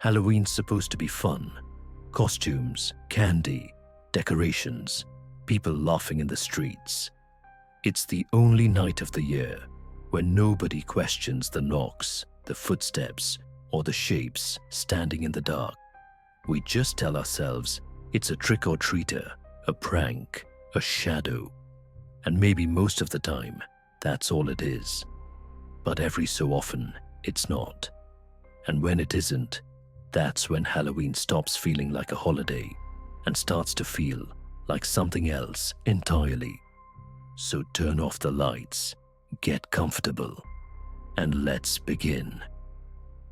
Halloween's supposed to be fun. Costumes, candy, decorations, people laughing in the streets. It's the only night of the year when nobody questions the knocks, the footsteps, or the shapes standing in the dark. We just tell ourselves it's a trick-or-treater, a prank, a shadow. And maybe most of the time, that's all it is. But every so often, it's not. And when it isn't, that's when Halloween stops feeling like a holiday and starts to feel like something else entirely. So turn off the lights, get comfortable, and let's begin.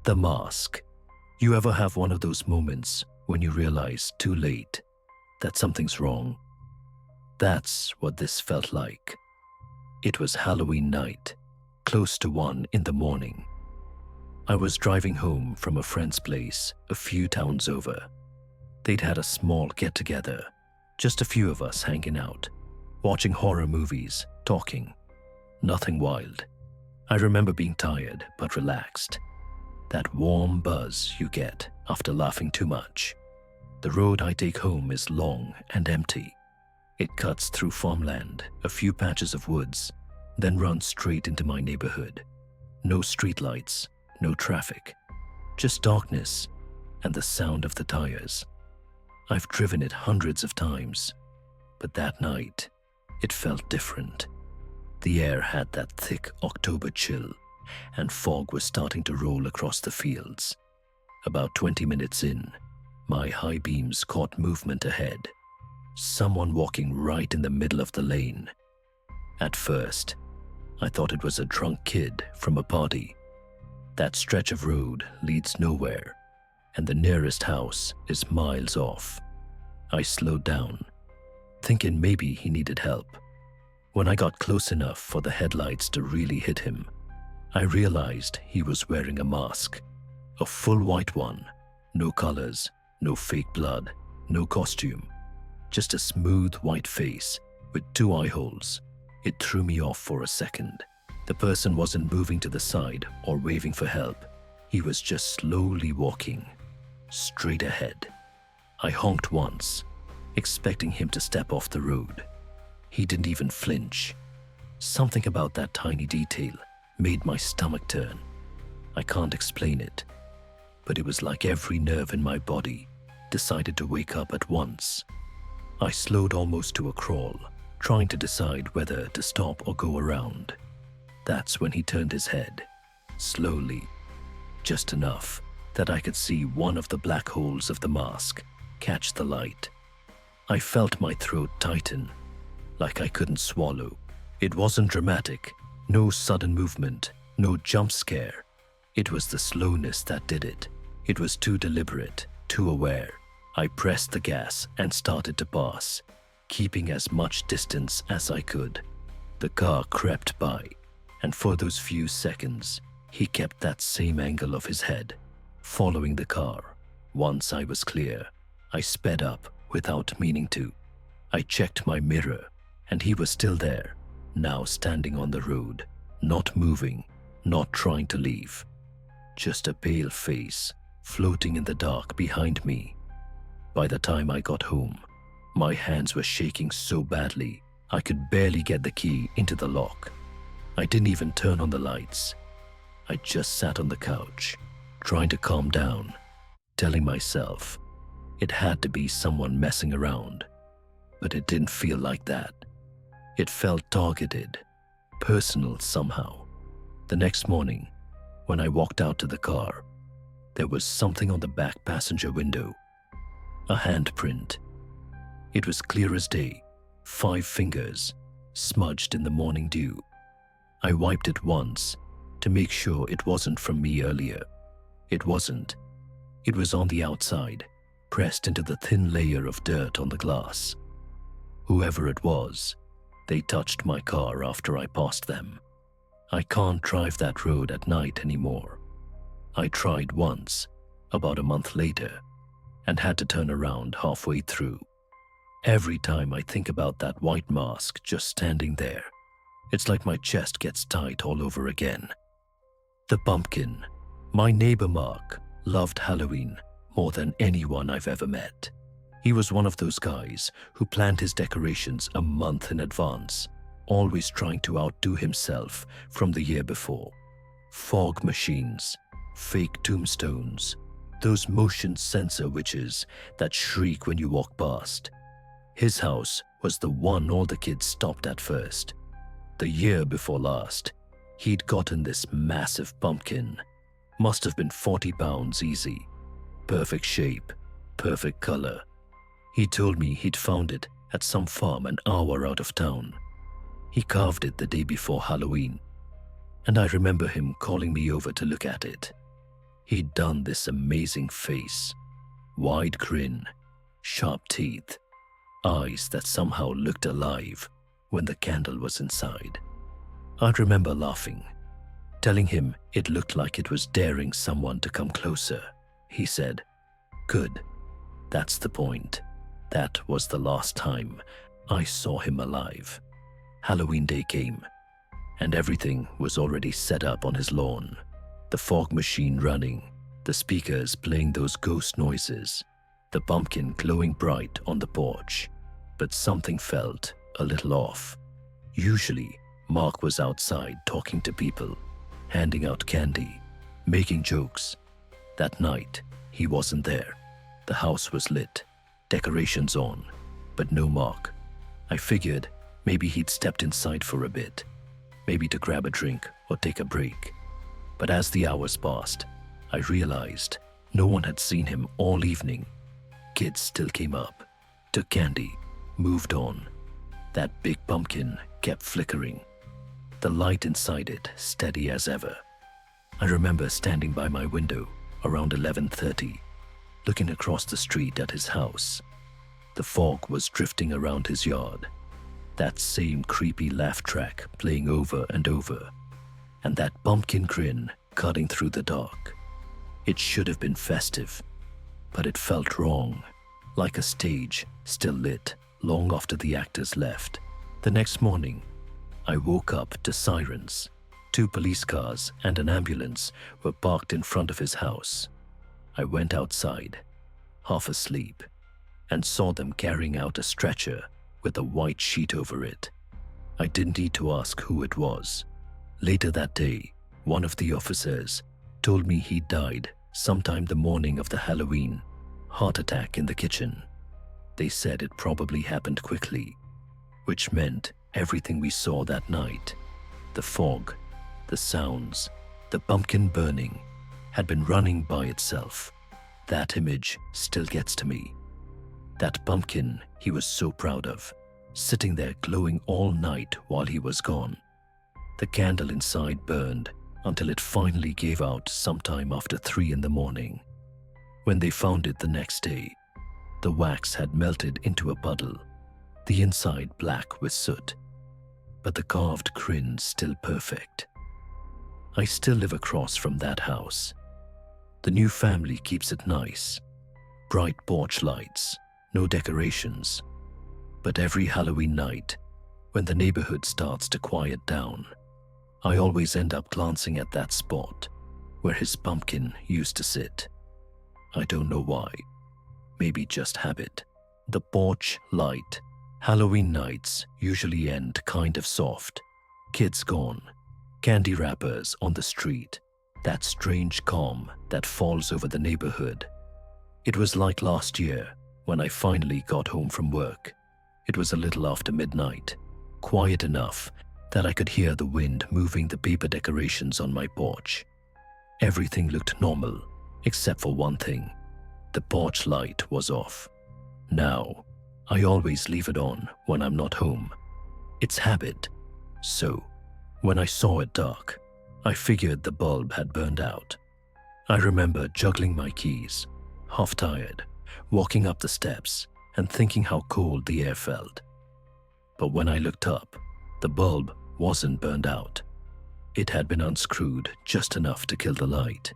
The Mask. You ever have one of those moments when you realize too late that something's wrong? That's what this felt like. It was Halloween night, close to 1 in the morning. I was driving home from a friend's place a few towns over. They'd had a small get-together, just a few of us hanging out, watching horror movies, talking. Nothing wild. I remember being tired but relaxed. That warm buzz you get after laughing too much. The road I take home is long and empty. It cuts through farmland, a few patches of woods, then runs straight into my neighborhood. No streetlights, no traffic, just darkness and the sound of the tires. I've driven it hundreds of times, but that night, it felt different. The air had that thick October chill, and fog was starting to roll across the fields. About 20 minutes in, my high beams caught movement ahead. Someone walking right in the middle of the lane. At first, I thought it was a drunk kid from a party. That stretch of road leads nowhere, and the nearest house is miles off. I slowed down, thinking maybe he needed help. When I got close enough for the headlights to really hit him, I realized he was wearing a mask, a full white one, no colors, no fake blood, no costume, just a smooth white face with 2 eye holes. It threw me off for a second. The person wasn't moving to the side or waving for help. He was just slowly walking, straight ahead. I honked once, expecting him to step off the road. He didn't even flinch. Something about that tiny detail made my stomach turn. I can't explain it, but it was like every nerve in my body decided to wake up at once. I slowed almost to a crawl, trying to decide whether to stop or go around. That's when he turned his head, slowly, just enough that I could see one of the black holes of the mask catch the light. I felt my throat tighten, like I couldn't swallow. It wasn't dramatic, no sudden movement, no jump scare. It was the slowness that did it. It was too deliberate, too aware. I pressed the gas and started to pass, keeping as much distance as I could. The car crept by, and for those few seconds, he kept that same angle of his head, following the car. Once I was clear, I sped up without meaning to. I checked my mirror, and he was still there, now standing on the road, not moving, not trying to leave. Just a pale face floating in the dark behind me. By the time I got home, my hands were shaking so badly I could barely get the key into the lock. I didn't even turn on the lights. I just sat on the couch, trying to calm down, telling myself it had to be someone messing around. But it didn't feel like that. It felt targeted, personal somehow. The next morning, when I walked out to the car, there was something on the back passenger window. A handprint. It was clear as day, 5 fingers, smudged in the morning dew. I wiped it once to make sure it wasn't from me earlier. It wasn't. It was on the outside, pressed into the thin layer of dirt on the glass. Whoever it was, they touched my car after I passed them. I can't drive that road at night anymore. I tried once, about a month later, and had to turn around halfway through. Every time I think about that white mask just standing there, it's like my chest gets tight all over again. The pumpkin, my neighbor Mark, loved Halloween more than anyone I've ever met. He was one of those guys who planned his decorations a month in advance, always trying to outdo himself from the year before. Fog machines, fake tombstones, those motion sensor witches that shriek when you walk past. His house was the one all the kids stopped at first. The year before last, he'd gotten this massive pumpkin. Must have been 40 pounds easy. Perfect shape, perfect color. He told me he'd found it at some farm an hour out of town. He carved it the day before Halloween, and I remember him calling me over to look at it. He'd done this amazing face, wide grin, sharp teeth, eyes that somehow looked alive when the candle was inside. I remember laughing, telling him it looked like it was daring someone to come closer. He said, "Good, that's the point. That was the last time I saw him alive." Halloween day came, and everything was already set up on his lawn. The fog machine running, the speakers playing those ghost noises, the pumpkin glowing bright on the porch. But something felt a little off. Usually, Mark was outside talking to people, handing out candy, making jokes. That night, he wasn't there. The house was lit, decorations on, but no Mark. I figured maybe he'd stepped inside for a bit, maybe to grab a drink or take a break. But as the hours passed, I realized no one had seen him all evening. Kids still came up, took candy, moved on. That big pumpkin kept flickering, the light inside it steady as ever. I remember standing by my window around 11:30, looking across the street at his house. The fog was drifting around his yard, that same creepy laugh track playing over and over, and that pumpkin grin cutting through the dark. It should have been festive, but it felt wrong, like a stage still lit long after the actors left. The next morning, I woke up to sirens. 2 police cars and an ambulance were parked in front of his house. I went outside, half asleep, and saw them carrying out a stretcher with a white sheet over it. I didn't need to ask who it was. Later that day, one of the officers told me he died sometime the morning of the Halloween heart attack in the kitchen. They said it probably happened quickly, which meant everything we saw that night, the fog, the sounds, the pumpkin burning, had been running by itself. That image still gets to me. That pumpkin he was so proud of, sitting there glowing all night while he was gone. The candle inside burned until it finally gave out sometime after 3 in the morning. When they found it the next day, the wax had melted into a puddle, the inside black with soot, but the carved grin still perfect. I still live across from that house. The new family keeps it nice. Bright porch lights, no decorations. But every Halloween night, when the neighborhood starts to quiet down, I always end up glancing at that spot where his pumpkin used to sit. I don't know why. Maybe just habit. The porch light. Halloween nights usually end kind of soft. Kids gone. Candy wrappers on the street. That strange calm that falls over the neighborhood. It was like last year when I finally got home from work. It was a little after midnight, quiet enough that I could hear the wind moving the paper decorations on my porch. Everything looked normal, except for one thing. The porch light was off. Now, I always leave it on when I'm not home. It's habit. So, when I saw it dark, I figured the bulb had burned out. I remember juggling my keys, half tired, walking up the steps and thinking how cold the air felt. But when I looked up, the bulb wasn't burned out. It had been unscrewed just enough to kill the light.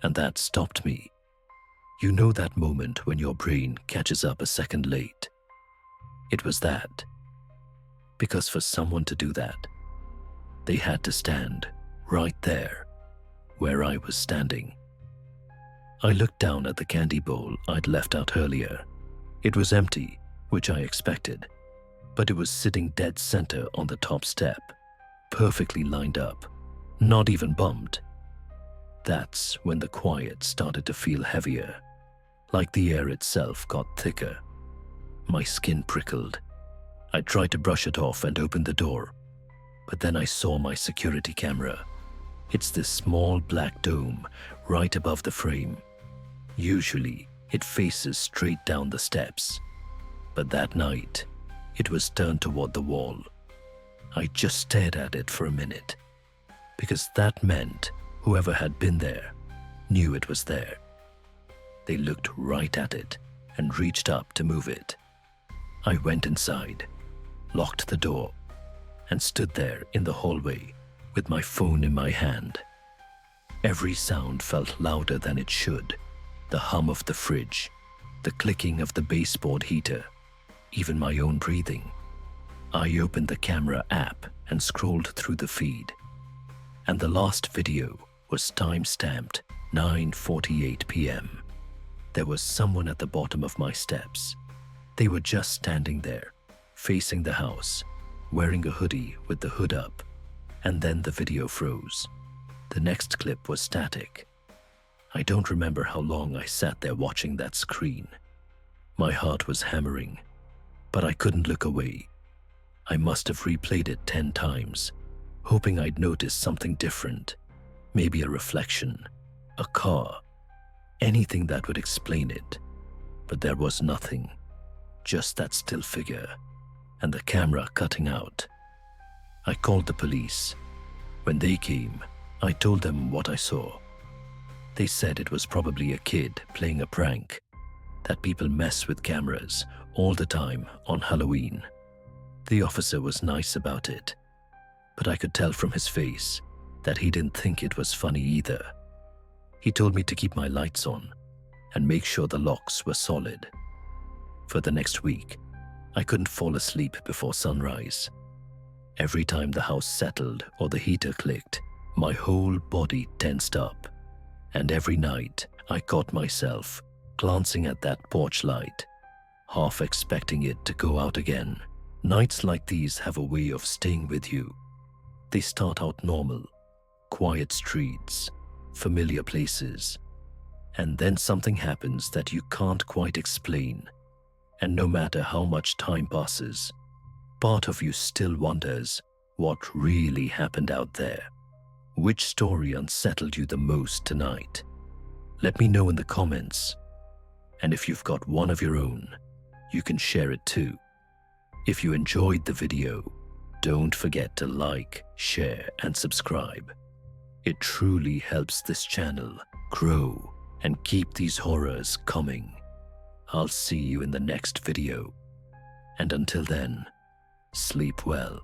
And that stopped me. You know that moment when your brain catches up a second late? It was that. Because for someone to do that, they had to stand right there where I was standing. I looked down at the candy bowl I'd left out earlier. It was empty, which I expected, but it was sitting dead center on the top step, perfectly lined up, not even bumped. That's when the quiet started to feel heavier, like the air itself got thicker. My skin prickled. I tried to brush it off and open the door, but then I saw my security camera. It's this small black dome right above the frame. Usually, it faces straight down the steps, but that night, it was turned toward the wall. I just stared at it for a minute, because that meant whoever had been there knew it was there. They looked right at it and reached up to move it. I went inside, locked the door, and stood there in the hallway with my phone in my hand. Every sound felt louder than it should. The hum of the fridge, the clicking of the baseboard heater, even my own breathing. I opened the camera app and scrolled through the feed. And the last video was time-stamped 9:48 p.m. There was someone at the bottom of my steps. They were just standing there, facing the house, wearing a hoodie with the hood up. And then the video froze. The next clip was static. I don't remember how long I sat there watching that screen. My heart was hammering, but I couldn't look away. I must have replayed it 10 times, hoping I'd notice something different. Maybe a reflection, a car, anything that would explain it. But there was nothing, just that still figure and the camera cutting out. I called the police. When they came, I told them what I saw. They said it was probably a kid playing a prank, that people mess with cameras all the time on Halloween. The officer was nice about it, but I could tell from his face that he didn't think it was funny either. He told me to keep my lights on and make sure the locks were solid. For the next week, I couldn't fall asleep before sunrise. Every time the house settled or the heater clicked, my whole body tensed up. And every night, I caught myself glancing at that porch light, half expecting it to go out again. Nights like these have a way of staying with you. They start out normal, quiet streets, familiar places, and then something happens that you can't quite explain. And no matter how much time passes, part of you still wonders what really happened out there. Which story unsettled you the most tonight? Let me know in the comments. And if you've got one of your own, you can share it too. If you enjoyed the video, don't forget to like, share, and subscribe. It truly helps this channel grow and keep these horrors coming. I'll see you in the next video. And until then, sleep well.